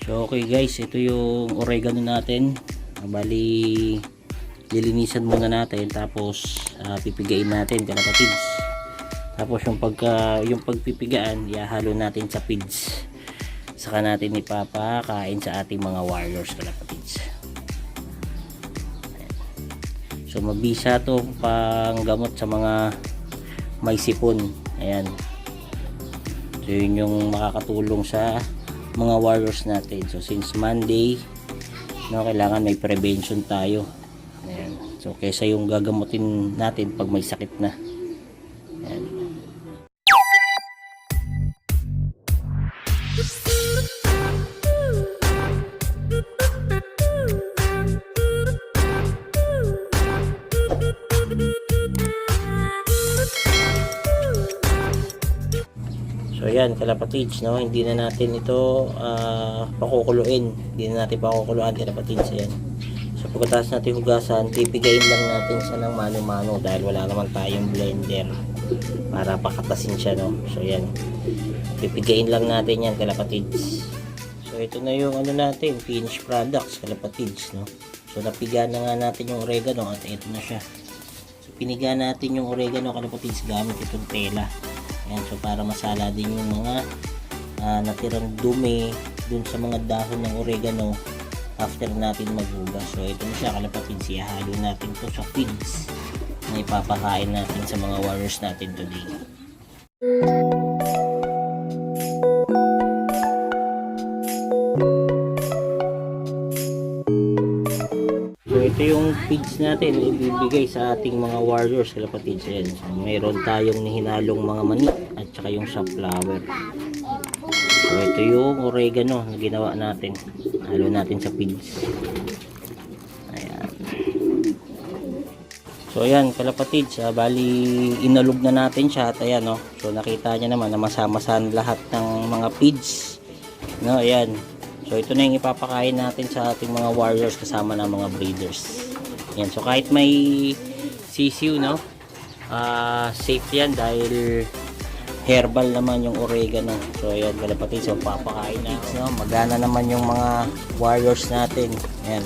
So okay guys, ito yung oregano natin. Bali lilinisan muna natin, tapos pipigain natin kalapatids. Tapos yung pagpipigaan, ihahalo natin sa feeds. Saka natin ipapakain sa ating mga warriors kalapatids. So mabisa to pang gamot sa mga may sipon. Ayan. So yun yung makakatulong sa mga warriors natin. So since Monday, no, kailangan may prevention tayo. Ayan. So kaysa yung gagamutin natin pag may sakit na. Ayan. So ayan kalapatids, no, hindi na natin ito pakukuluin. Hindi na natin pakukuluan kalapatids. Ayan. So pagkatapos natin hugasan, pipigain lang natin siya ng mano-mano dahil wala naman tayong blender para pakatasin siya, no. So ayan, pipigain lang natin yan kalapatids. So ito na yung ano natin, finished products kalapatids, no. So napiga na nga natin yung oregano at ito na siya. So piniga natin yung oregano kalapatids gamit itong tela. Ayan, so para masala din yung mga natirang dumi dun sa mga dahon ng oregano after natin maghugas. So ito na siya kalapatids, ihalo natin to sa feeds na ipapakain natin sa mga warriors natin today. So ito yung feeds natin ibibigay sa ating mga warriors kalapatids. Ayan. So mayroon tayong hinalong mga mani at saka yung safflower. So ito yung oregano na ginawa natin. Halo natin sa feeds. Ayan. So ayan kalapatids, bali inalog na natin siya at ayan, no. So nakita niya naman na masama-sama lahat ng mga feeds. No, ayan. So ito na yung ipapakain natin sa ating mga warriors kasama ng mga breeders. Ayan. So kahit may sisiw, no, safe yan dahil herbal naman yung oregano. So ayan kalapatids, so papakain na, no? Magana naman yung mga warriors natin. Ayan.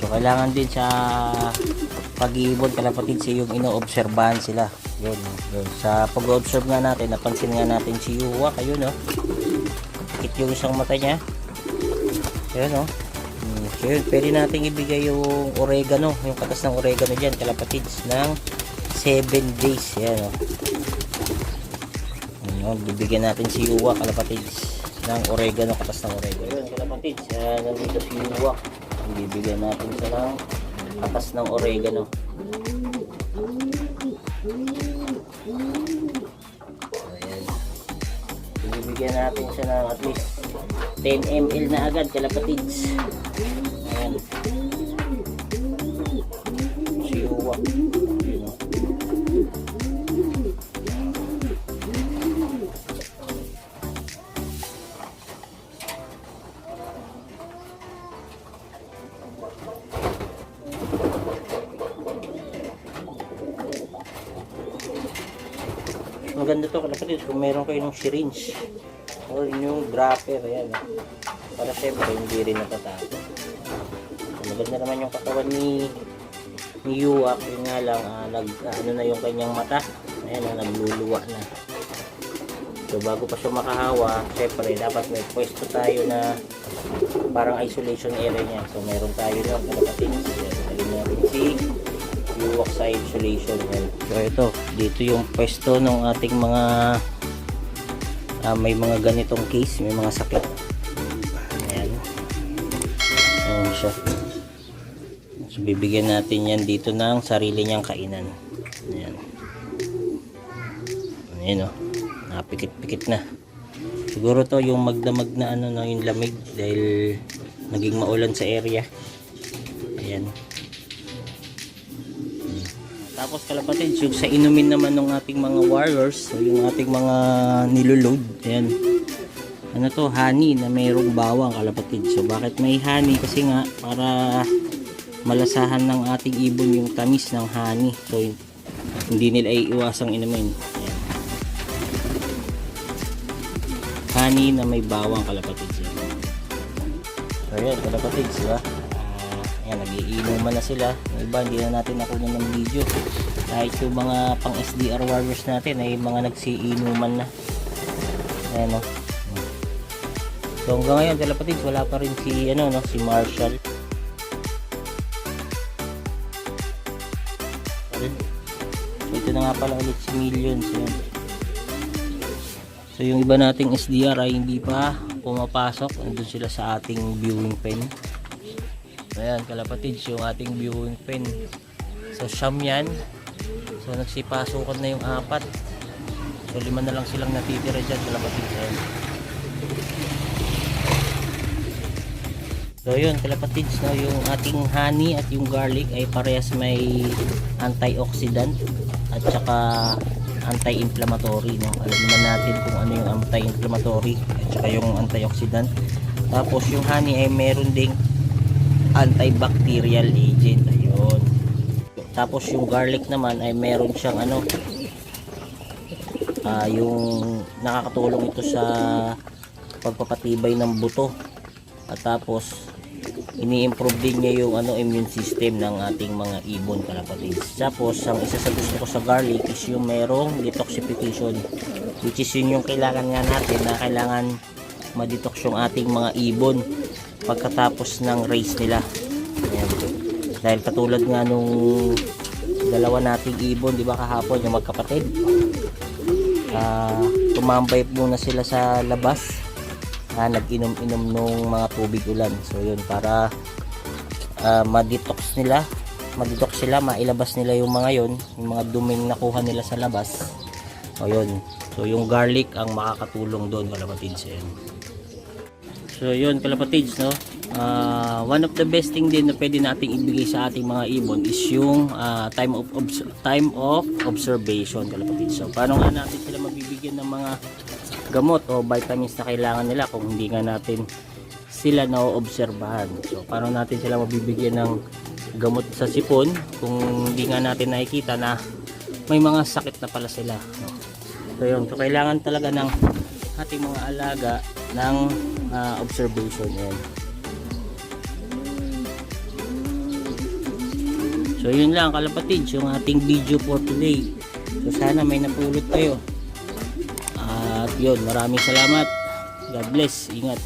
So kailangan din sa pag-iibon kalapatids yung ino-obserbahan sila. Yun. Sa pag-observe nga natin, napansin nga natin si Yuwa, ayun, no. Pikit yung isang mata niya. Ayun, no. So yun, pwede natin ibigay yung oregano, yung katas ng oregano dyan kalapatids ng 7 days. Yan, oh. Ayun, bibigyan natin si Yuwa kalapatids ng oregano, katas ng oregano. Ayun kalapatids, nandito si Yuwa. Bibigyan natin siya ng katas ng oregano. Ayan. Bibigyan natin siya ng at least 10 ml na agad kalapatids. Ayan. Si Yuwa. Maganda to kalapatids kung meron kayo ng syringe o yung dropper. Ayan, para syempre hindi rin natatago. Maganda naman yung katawan ni Yuwa, yun nga lang ano na yung kanyang mata. Ayan, nagluluwa na. So bago pa siya makahawa, syempre dapat may pwesto tayo na parang isolation area niya. So meron tayo na kalapatids. Ayan, natin si Yuwa sa isolation. So ito, dito yung pwesto ng ating mga may mga ganitong case, may mga sakit. Ayan. Ayan siya. So bibigyan natin yan dito ng sarili niyang kainan. Ayan. Ayan, oh. Napikit-pikit na. Siguro to yung magdamag na ano, no, yung lamig dahil naging maulan sa area. Ayan. Tapos kalapatids, yung sa inumin naman ng ating mga warriors, so yung ating mga niloload, ayan. Ano to, honey na mayroong bawang kalapatids. So bakit may honey? Kasi nga para malasahan ng ating ibon yung tamis ng honey. So hindi nila iiwasang inumin. Ayan. honey na may bawang kalapatids. So ayan kalapatids, diba? Ayan, nagiinuman na sila. Yung iba hindi na natin nakunan ng video. Kahit yung mga pang SDR warriors natin ay mga nagsiinuman na. Ayan o. So hanggang ngayon kalapatids, wala pa rin si ano no, si Marshall. Ito na nga pala ulit si Millions. Ayan. So yung iba nating SDR ay hindi pa pumapasok. Nandun sila sa ating viewing pen. So ayan kalapatids, yung ating viewing pen. So siyam yan. So nagsipasukan na yung 4. So 5 na lang silang natitira dyan kalapatids. Ayan. So yun kalapatids, no, yung ating honey at yung garlic ay parehas may antioxidant at saka anti-inflammatory, no. Alam naman natin kung ano yung anti-inflammatory at saka yung antioxidant. Tapos yung honey ay meron ding antibacterial agent. Ayun. Tapos yung garlic naman ay meron siyang ano, yung nakakatulong ito sa pagpapatibay ng buto. At tapos ini-improve din niya yung ano, immune system ng ating mga ibon kalapatids. Tapos ang isa sa gusto ko sa garlic is yung merong detoxification, which is yun yung kailangan nga natin, na kailangan ma-detox yung ating mga ibon pagkatapos ng race nila. Ayan. Dahil katulad nga nung dalawa nating ibon, di ba kahapon, yung magkapatid, tumambay muna sila sa labas, nag-inom-inom nung mga tubig ulan. So yun, para ma-detox sila, mailabas nila yung mga yun, yung mga duming nakuha nila sa labas. O yun, so yung garlic ang makakatulong doon kalapatids. Ayan. So yun kalapatids, no, one of the best thing din na pwede nating ibigay sa ating mga ibon is yung time of observation kalapatids. So paano nga natin sila mabibigyan ng mga gamot o vitamins na kailangan nila kung hindi nga natin sila naoobserbahan? So paano natin sila mabibigyan ng gamot sa sipon kung hindi nga natin nakikita na may mga sakit na pala sila, no? So yun, so kailangan talaga ng ating mga alaga ng observation. Yan. So yun lang kalapatids, yung ating video for today. So sana may napulot kayo. At yun, maraming salamat. God bless. Ingat.